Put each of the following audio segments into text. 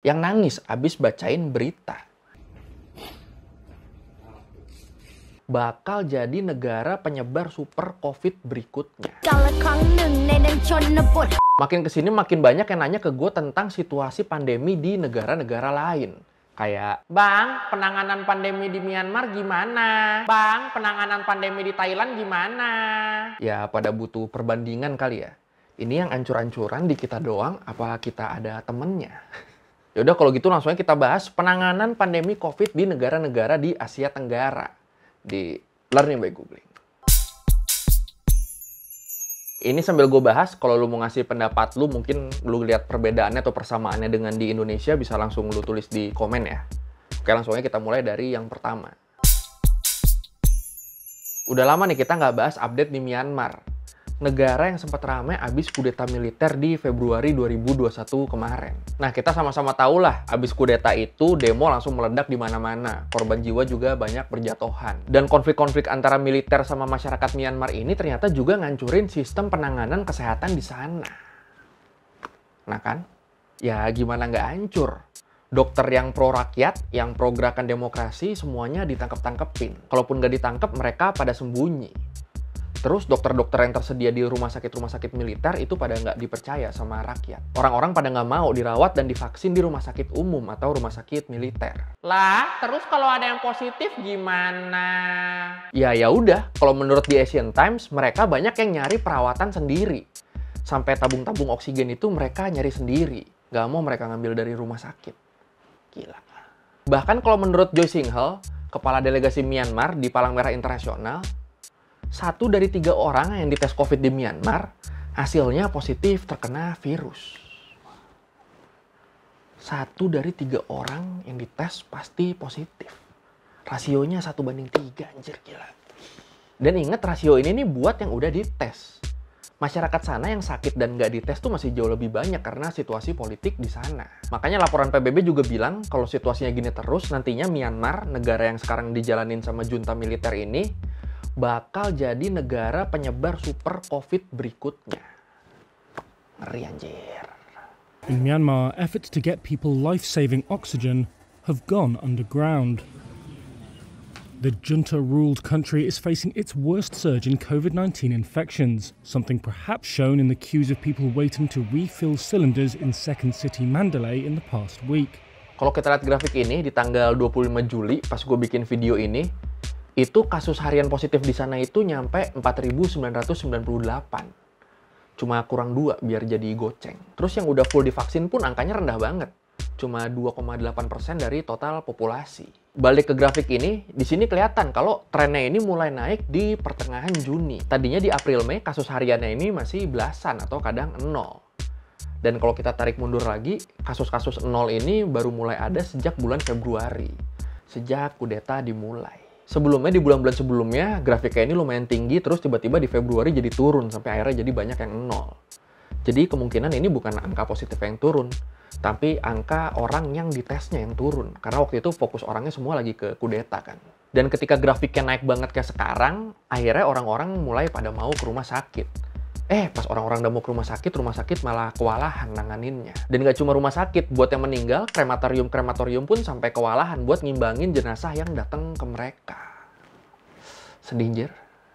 yang nangis abis bacain berita. Bakal jadi negara penyebar super COVID berikutnya. Makin kesini makin banyak yang nanya ke gue tentang situasi pandemi di negara-negara lain. Kayak, Bang, penanganan pandemi di Myanmar gimana? Bang, penanganan pandemi di Thailand gimana? Ya, pada butuh perbandingan kali ya. Ini yang ancur-ancuran di kita doang, apa kita ada temennya? Yaudah kalau gitu langsung aja kita bahas penanganan pandemi COVID di negara-negara di Asia Tenggara. Di Learning by Googling. Ini sambil gue bahas, kalau lu mau ngasih pendapat lu, mungkin lu lihat perbedaannya atau persamaannya dengan di Indonesia, bisa langsung lu tulis di komen ya. Oke, langsung aja kita mulai dari yang pertama. Udah lama nih kita nggak bahas update di Myanmar. Negara yang sempat ramai abis kudeta militer di Februari 2021 kemarin. Nah, kita sama-sama tahu lah, abis kudeta itu demo langsung meledak di mana-mana. Korban jiwa juga banyak berjatuhan. Dan konflik-konflik antara militer sama masyarakat Myanmar ini ternyata juga ngancurin sistem penanganan kesehatan di sana. Nah kan? Ya gimana nggak hancur? Dokter yang pro rakyat, yang pro gerakan demokrasi, semuanya ditangkep-tangkepin. Kalaupun nggak ditangkep, mereka pada sembunyi. Terus dokter-dokter yang tersedia di rumah sakit militer itu pada nggak dipercaya sama rakyat. Orang-orang pada nggak mau dirawat dan divaksin di rumah sakit umum atau rumah sakit militer. Lah, terus kalau ada yang positif gimana? Ya udah, kalau menurut The Asian Times, mereka banyak yang nyari perawatan sendiri. Sampai tabung-tabung oksigen itu mereka nyari sendiri. Nggak mau mereka ngambil dari rumah sakit. Gila. Bahkan kalau menurut Choi Sing-hel, kepala delegasi Myanmar di Palang Merah Internasional, 1 dari 3 orang yang dites COVID di Myanmar, hasilnya positif terkena virus. 1 dari 3 orang yang dites pasti positif. Rasionya 1:3, anjir gila. Dan ingat rasio ini nih buat yang udah dites. Masyarakat sana yang sakit dan nggak dites tuh masih jauh lebih banyak karena situasi politik di sana. Makanya laporan PBB juga bilang kalau situasinya gini terus, nantinya Myanmar, negara yang sekarang dijalanin sama junta militer ini, bakal jadi negara penyebar super COVID berikutnya. Ngeri anjir. In Myanmar, efforts to get people life-saving oxygen have gone underground. The junta-ruled country is facing its worst surge in COVID-19 infections, something perhaps shown in the queues of people waiting to refill cylinders in second city Mandalay in the past week. Kalau kita lihat grafik ini di tanggal 25 Juli, pas gue bikin video ini, itu kasus harian positif di sana itu nyampe 4.998. Cuma kurang 2 biar jadi goceng. Terus yang udah full divaksin pun angkanya rendah banget. Cuma 2,8% dari total populasi. Balik ke grafik ini, di sini kelihatan kalau trennya ini mulai naik di pertengahan Juni. Tadinya di April-Mei kasus hariannya ini masih belasan atau kadang 0. Dan kalau kita tarik mundur lagi, kasus-kasus 0 ini baru mulai ada sejak bulan Februari. Sejak kudeta dimulai. Sebelumnya, di bulan-bulan sebelumnya, grafiknya ini lumayan tinggi, terus tiba-tiba di Februari jadi turun, sampai akhirnya jadi banyak yang 0. Jadi kemungkinan ini bukan angka positif yang turun, tapi angka orang yang ditesnya yang turun. Karena waktu itu fokus orangnya semua lagi ke kudeta kan. Dan ketika grafiknya naik banget kayak sekarang, akhirnya orang-orang mulai pada mau ke rumah sakit. Pas orang-orang udah mau ke rumah sakit malah kewalahan nanganinnya. Dan gak cuma rumah sakit, buat yang meninggal, krematorium pun sampai kewalahan buat ngimbangin jenazah yang datang ke mereka. Sedih, anjir.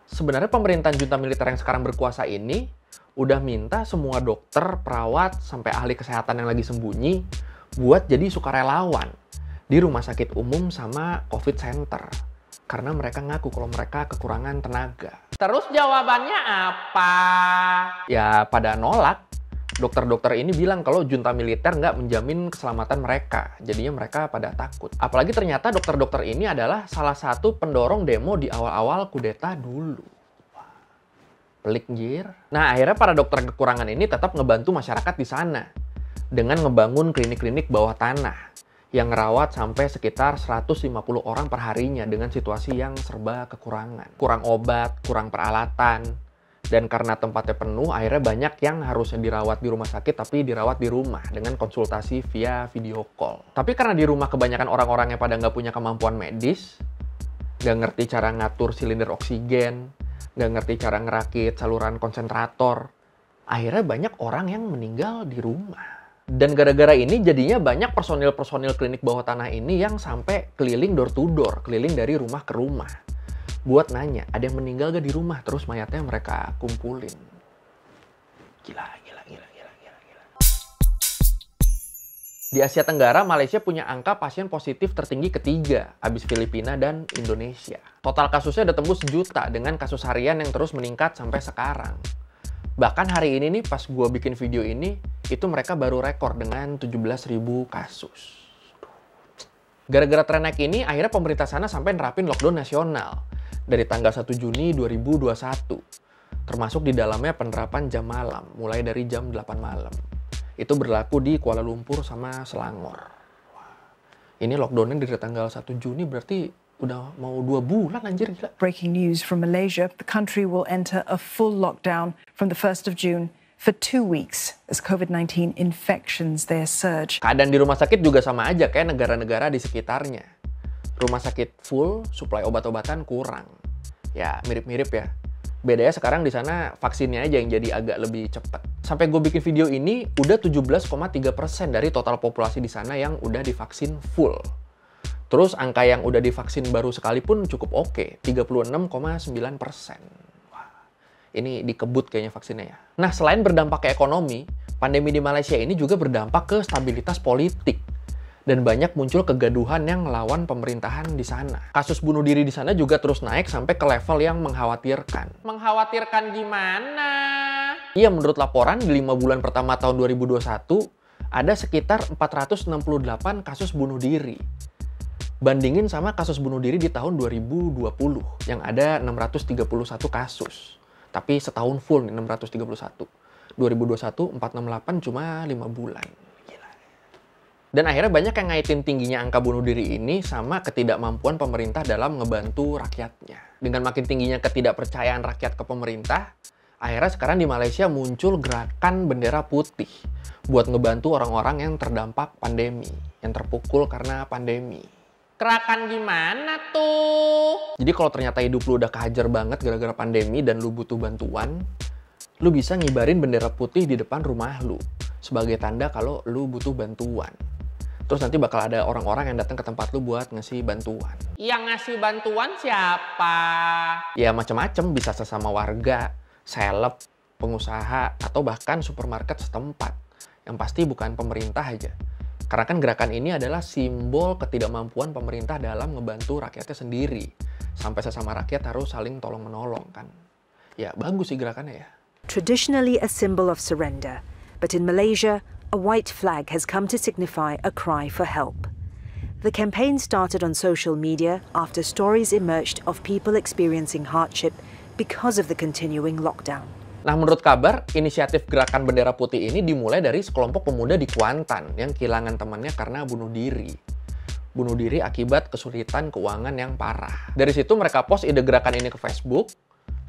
Sebenarnya pemerintahan junta militer yang sekarang berkuasa ini udah minta semua dokter, perawat, sampai ahli kesehatan yang lagi sembunyi buat jadi sukarelawan di rumah sakit umum sama COVID center. Karena mereka ngaku kalau mereka kekurangan tenaga. Terus jawabannya apa? Ya pada nolak. Dokter-dokter ini bilang kalau junta militer nggak menjamin keselamatan mereka. Jadinya mereka pada takut. Apalagi ternyata dokter-dokter ini adalah salah satu pendorong demo di awal-awal kudeta dulu. Pelik anjir. Nah akhirnya para dokter kekurangan ini tetap ngebantu masyarakat di sana. Dengan ngebangun klinik-klinik bawah tanah. Yang ngerawat sampai sekitar 150 orang per harinya dengan situasi yang serba kekurangan. Kurang obat, kurang peralatan. Dan karena tempatnya penuh, akhirnya banyak yang harusnya dirawat di rumah sakit tapi dirawat di rumah dengan konsultasi via video call. Tapi karena di rumah kebanyakan orang-orang yang pada nggak punya kemampuan medis, nggak ngerti cara ngatur silinder oksigen, nggak ngerti cara ngerakit saluran konsentrator, akhirnya banyak orang yang meninggal di rumah. Dan gara-gara ini jadinya banyak personil-personil klinik bawah tanah ini yang sampai keliling door to door, keliling dari rumah ke rumah. Buat nanya, ada yang meninggal gak di rumah? Terus mayatnya mereka kumpulin. Gila. Di Asia Tenggara, Malaysia punya angka pasien positif tertinggi ketiga, habis Filipina dan Indonesia. Total kasusnya udah tembus 1 juta dengan kasus harian yang terus meningkat sampai sekarang. Bahkan hari ini nih, pas gue bikin video ini, itu mereka baru rekor dengan 17.000 kasus. Gara-gara tren naik ini, akhirnya pemerintah sana sampai nerapin lockdown nasional dari tanggal 1 Juni 2021. Termasuk di dalamnya penerapan jam malam, mulai dari jam 8 malam. Itu berlaku di Kuala Lumpur sama Selangor. Wah, ini lockdown-nya dari tanggal 1 Juni berarti udah mau 2 bulan anjir, gila. Breaking news from Malaysia, the country will enter a full lockdown from the 1st of June for 2 weeks as COVID-19 infections there surge. Keadaan di rumah sakit juga sama aja kayak negara-negara di sekitarnya. Rumah sakit full, suplai obat-obatan kurang. Ya, mirip-mirip ya. Bedanya sekarang di sana vaksinnya aja yang jadi agak lebih cepat. Sampai gue bikin video ini, udah 17,3% dari total populasi di sana yang udah divaksin full. Terus angka yang udah divaksin baru sekalipun cukup oke, 36,9%. Wah, ini dikebut kayaknya vaksinnya ya. Nah, selain berdampak ke ekonomi, pandemi di Malaysia ini juga berdampak ke stabilitas politik. Dan banyak muncul kegaduhan yang melawan pemerintahan di sana. Kasus bunuh diri di sana juga terus naik sampai ke level yang mengkhawatirkan. Mengkhawatirkan gimana? Iya, menurut laporan, di 5 bulan pertama tahun 2021, ada sekitar 468 kasus bunuh diri. Bandingin sama kasus bunuh diri di tahun 2020, yang ada 631 kasus. Tapi setahun full nih, 631. 2021, 468 cuma 5 bulan. Dan akhirnya banyak yang ngaitin tingginya angka bunuh diri ini sama ketidakmampuan pemerintah dalam ngebantu rakyatnya. Dengan makin tingginya ketidakpercayaan rakyat ke pemerintah, akhirnya sekarang di Malaysia muncul gerakan bendera putih buat ngebantu orang-orang yang terdampak pandemi, yang terpukul karena pandemi. Gerakan gimana tuh? Jadi kalau ternyata hidup lu udah kehajar banget gara-gara pandemi dan lu butuh bantuan, lu bisa ngibarin bendera putih di depan rumah lu sebagai tanda kalau lu butuh bantuan. Terus nanti bakal ada orang-orang yang datang ke tempat lu buat ngasih bantuan. Yang ngasih bantuan siapa? Ya macam-macam, bisa sesama warga, seleb, pengusaha, atau bahkan supermarket setempat. Yang pasti bukan pemerintah aja. Karena kan gerakan ini adalah simbol ketidakmampuan pemerintah dalam ngebantu rakyatnya sendiri. Sampai sesama rakyat harus saling tolong-menolong kan. Ya bagus sih gerakannya ya. Traditionally a symbol of surrender, but in Malaysia, a white flag has come to signify a cry for help. The campaign started on social media after stories emerged of people experiencing hardship because of the continuing lockdown. Nah, menurut kabar, inisiatif gerakan bendera putih ini dimulai dari sekelompok pemuda di Kuantan yang kehilangan temannya karena bunuh diri. Bunuh diri akibat kesulitan keuangan yang parah. Dari situ mereka post ide gerakan ini ke Facebook,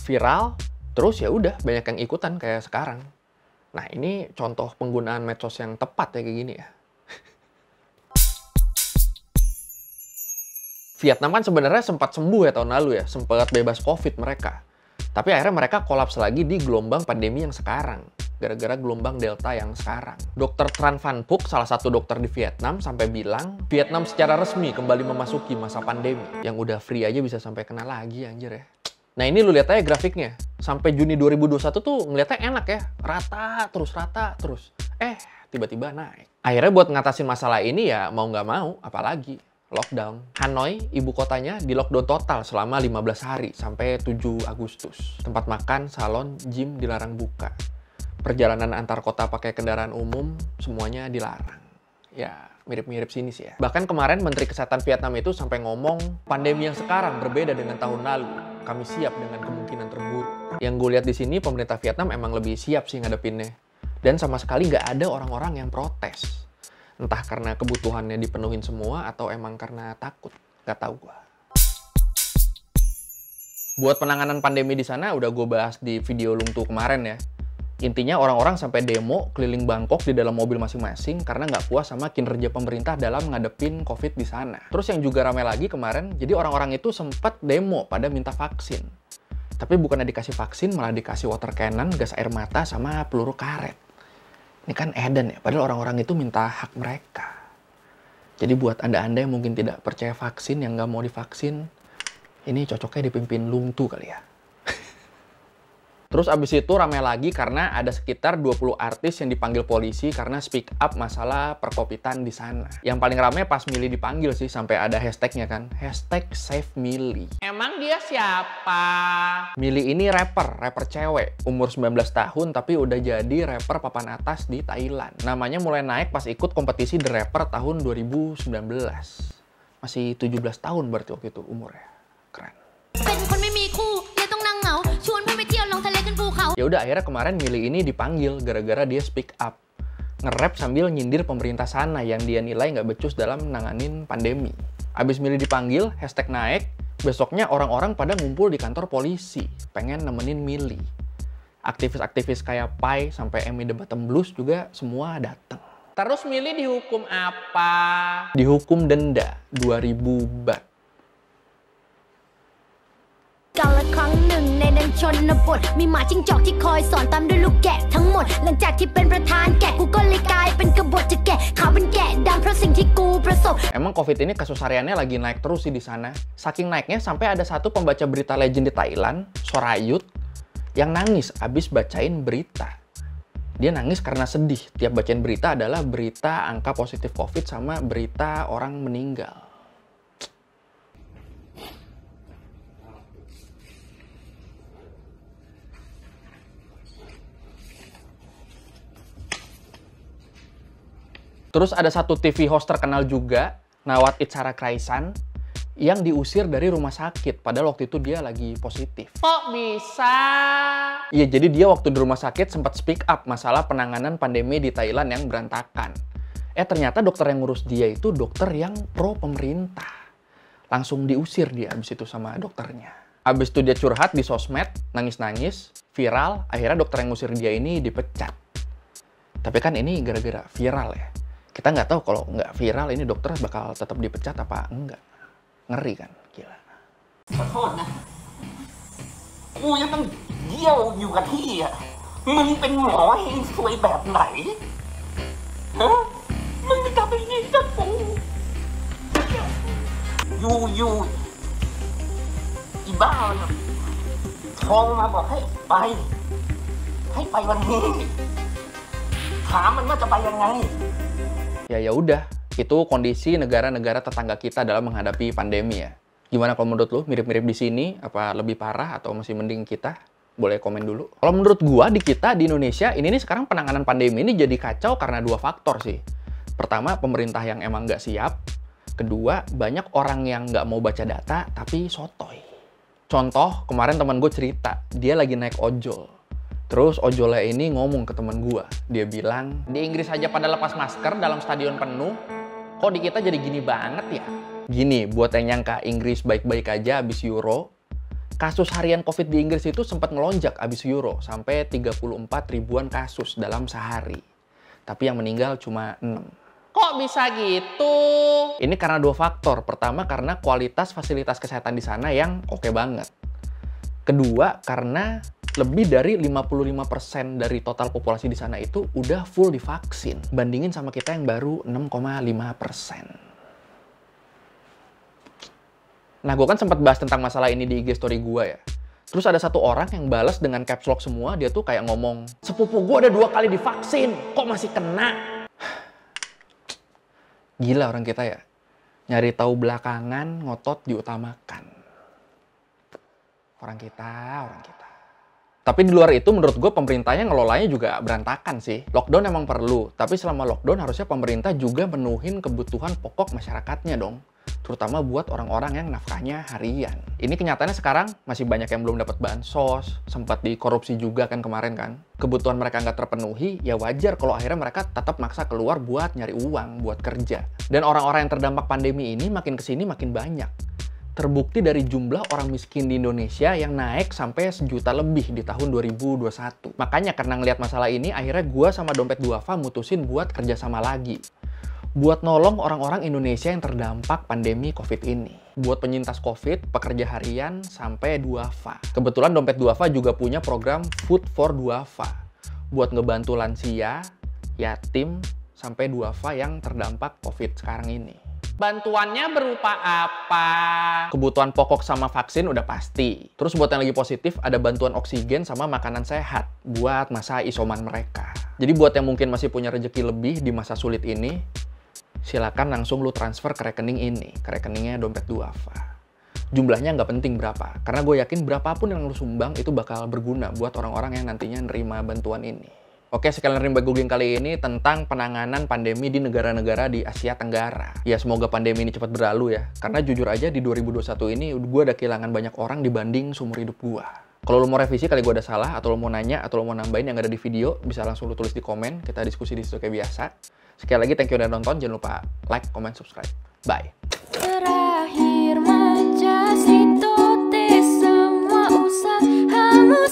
viral, terus ya udah banyak yang ikutan kayak sekarang. Nah, ini contoh penggunaan medsos yang tepat ya kayak gini ya. Vietnam kan sebenarnya sempat sembuh ya tahun lalu ya, sempat bebas COVID mereka. Tapi akhirnya mereka kolaps lagi di gelombang pandemi yang sekarang, gara-gara gelombang Delta yang sekarang. Dr. Tran Van Phuc, salah satu dokter di Vietnam, sampai bilang, Vietnam secara resmi kembali memasuki masa pandemi. Yang udah free aja bisa sampai kena lagi anjir ya. Nah ini lu lihat aja grafiknya. Sampai Juni 2021 tuh ngeliatnya enak ya. Rata terus. Tiba-tiba naik. Akhirnya buat ngatasin masalah ini ya mau nggak mau, apalagi lockdown. Hanoi, ibu kotanya, di lockdown total selama 15 hari sampai 7 Agustus. Tempat makan, salon, gym dilarang buka. Perjalanan antar kota pakai kendaraan umum, semuanya dilarang. Ya, mirip-mirip sini sih ya. Bahkan kemarin Menteri Kesehatan Vietnam itu sampai ngomong, pandemi yang sekarang berbeda dengan tahun lalu. Kami siap dengan kemungkinan terburuk. Yang gue lihat di sini, pemerintah Vietnam emang lebih siap sih ngadepinnya. Dan sama sekali nggak ada orang-orang yang protes. Entah karena kebutuhannya dipenuhin semua atau emang karena takut. Nggak tahu gue. Buat penanganan pandemi di sana udah gue bahas di video Lungtu kemarin ya. Intinya orang-orang sampai demo keliling Bangkok di dalam mobil masing-masing karena nggak puas sama kinerja pemerintah dalam ngadepin COVID di sana. Terus yang juga ramai lagi kemarin, jadi orang-orang itu sempat demo pada minta vaksin. Tapi bukannya dikasih vaksin, malah dikasih water cannon, gas air mata, sama peluru karet. Ini kan edan ya, padahal orang-orang itu minta hak mereka. Jadi buat Anda-Anda yang mungkin tidak percaya vaksin, yang nggak mau divaksin, ini cocoknya dipimpin Lungtu kali ya. Terus abis itu rame lagi karena ada sekitar 20 artis yang dipanggil polisi karena speak up masalah perkopitan di sana. Yang paling rame pas Milly dipanggil sih, sampai ada hashtagnya kan, hashtag Save Milly. Emang dia siapa? Milly ini rapper cewek, umur 19 tahun tapi udah jadi rapper papan atas di Thailand. Namanya mulai naik pas ikut kompetisi The Rapper tahun 2019. Masih 17 tahun berarti waktu itu umurnya. Keren. Ya udah, akhirnya kemarin Milly ini dipanggil gara-gara dia speak up, nge-rap sambil nyindir pemerintah sana yang dia nilai nggak becus dalam nanganin pandemi. Abis Milly dipanggil, hashtag naik, besoknya orang-orang pada ngumpul di kantor polisi, pengen nemenin Milly. Aktivis-aktivis kayak Pai sampai Emi The Bottom Blues juga semua datang. Terus Milly dihukum apa? Dihukum denda 2.000 baht. กาลครั้งหนึ่งในแดนชนบทมีหมาจิ้งจอกที่คอยสอนตามด้วยลูกแกะทั้งหมดหลังจากที่เป็นประธานแกะกูก็เลยกลายเป็นกบฏจะแกะขาวเป็นแกะดำเพราะสิ่งที่กูประสบ Emang COVID ini kasus hariannya lagi naik terus sih di sana. Saking naiknya sampai ada satu pembaca berita legend di Thailand, Sorayut, yang nangis abis bacain berita. Dia nangis karena sedih. Tiap bacain berita adalah berita angka positif COVID sama berita orang meninggal. Terus ada satu TV host terkenal juga, Nawat Itzara Kraisan, yang diusir dari rumah sakit, padahal waktu itu dia lagi positif. Kok bisa? Iya, jadi dia waktu di rumah sakit sempat speak up masalah penanganan pandemi di Thailand yang berantakan. Ternyata dokter yang ngurus dia itu dokter yang pro pemerintah. Langsung diusir dia abis itu sama dokternya. Abis itu dia curhat di sosmed, nangis-nangis, viral, akhirnya dokter yang ngusir dia ini dipecat. Tapi kan ini gara-gara viral ya. Kita nggak tahu kalau nggak viral ini dokter bakal tetap dipecat apa enggak. Ngeri kan, gila. ขอโทษนะ กูยังต้องเยี่ยวอยู่กับที่อ่ะ มึงเป็นหมอเฮงซวยแบบไหน ฮะ มึงจะทำอย่างนี้กับกูอยู่อีบ้ามันโทรมาบอกให้ไปวันนี้ ถามมันว่าจะไปยังไง Ya udah, itu kondisi negara-negara tetangga kita dalam menghadapi pandemi ya. Gimana kalau menurut lu? Mirip-mirip di sini? Apa lebih parah atau masih mending kita? Boleh komen dulu. Kalau menurut gua di kita di Indonesia ini nih sekarang penanganan pandemi ini jadi kacau karena dua faktor sih. Pertama, pemerintah yang emang nggak siap. Kedua, banyak orang yang nggak mau baca data tapi sotoy. Contoh, kemarin teman gue cerita, dia lagi naik ojol. Terus ojolnya ini ngomong ke teman gua. Dia bilang, di Inggris aja pada lepas masker dalam stadion penuh, kok di kita jadi gini banget ya? Gini, buat yang nyangka Inggris baik-baik aja abis Euro, kasus harian COVID di Inggris itu sempat ngelonjak abis Euro, sampai 34 ribuan kasus dalam sehari. Tapi yang meninggal cuma 6. Kok bisa gitu? Ini karena dua faktor. Pertama, karena kualitas fasilitas kesehatan di sana yang oke banget. Kedua, karena lebih dari 55% dari total populasi di sana itu udah full divaksin. Bandingin sama kita yang baru 6,5%. Nah, gue kan sempat bahas tentang masalah ini di IG story gue ya. Terus ada satu orang yang balas dengan caps lock semua, dia tuh kayak ngomong, sepupu gue udah 2 kali divaksin, kok masih kena? Gila orang kita ya. Nyari tahu belakangan, ngotot diutamakan. Orang kita. Tapi di luar itu menurut gue pemerintahnya ngelolanya juga berantakan sih. Lockdown emang perlu, tapi selama lockdown harusnya pemerintah juga menuhin kebutuhan pokok masyarakatnya dong. Terutama buat orang-orang yang nafkahnya harian. Ini kenyataannya sekarang masih banyak yang belum dapat bansos, sempat dikorupsi juga kan kemarin kan. Kebutuhan mereka nggak terpenuhi, ya wajar kalau akhirnya mereka tetap maksa keluar buat nyari uang, buat kerja. Dan orang-orang yang terdampak pandemi ini makin kesini makin banyak. Terbukti dari jumlah orang miskin di Indonesia yang naik sampai 1 juta lebih di tahun 2021. Makanya karena ngelihat masalah ini, akhirnya gue sama Dompet Duafa mutusin buat kerjasama lagi. Buat nolong orang-orang Indonesia yang terdampak pandemi COVID ini. Buat penyintas COVID, pekerja harian, sampai Duafa. Kebetulan Dompet Duafa juga punya program Food for Duafa. Buat ngebantu lansia, yatim, sampai duafa yang terdampak COVID sekarang ini. Bantuannya berupa apa? Kebutuhan pokok sama vaksin udah pasti. Terus buat yang lagi positif, ada bantuan oksigen sama makanan sehat buat masa isoman mereka. Jadi buat yang mungkin masih punya rezeki lebih di masa sulit ini, silakan langsung lu transfer ke rekening ini, ke rekeningnya Dompet Duafa. Jumlahnya nggak penting berapa, karena gue yakin berapapun yang lu sumbang itu bakal berguna buat orang-orang yang nantinya nerima bantuan ini. Oke, sekian learning by googling kali ini tentang penanganan pandemi di negara-negara di Asia Tenggara. Ya, semoga pandemi ini cepat berlalu ya. Karena jujur aja di 2021 ini gue udah kehilangan banyak orang dibanding seumur hidup gue. Kalau lo mau revisi kali gue ada salah, atau lo mau nanya, atau lo mau nambahin yang ada di video, bisa langsung lo tulis di komen. Kita diskusi di situ kayak biasa. Sekali lagi, thank you udah nonton. Jangan lupa like, comment, subscribe. Bye. Terakhir semua usahamu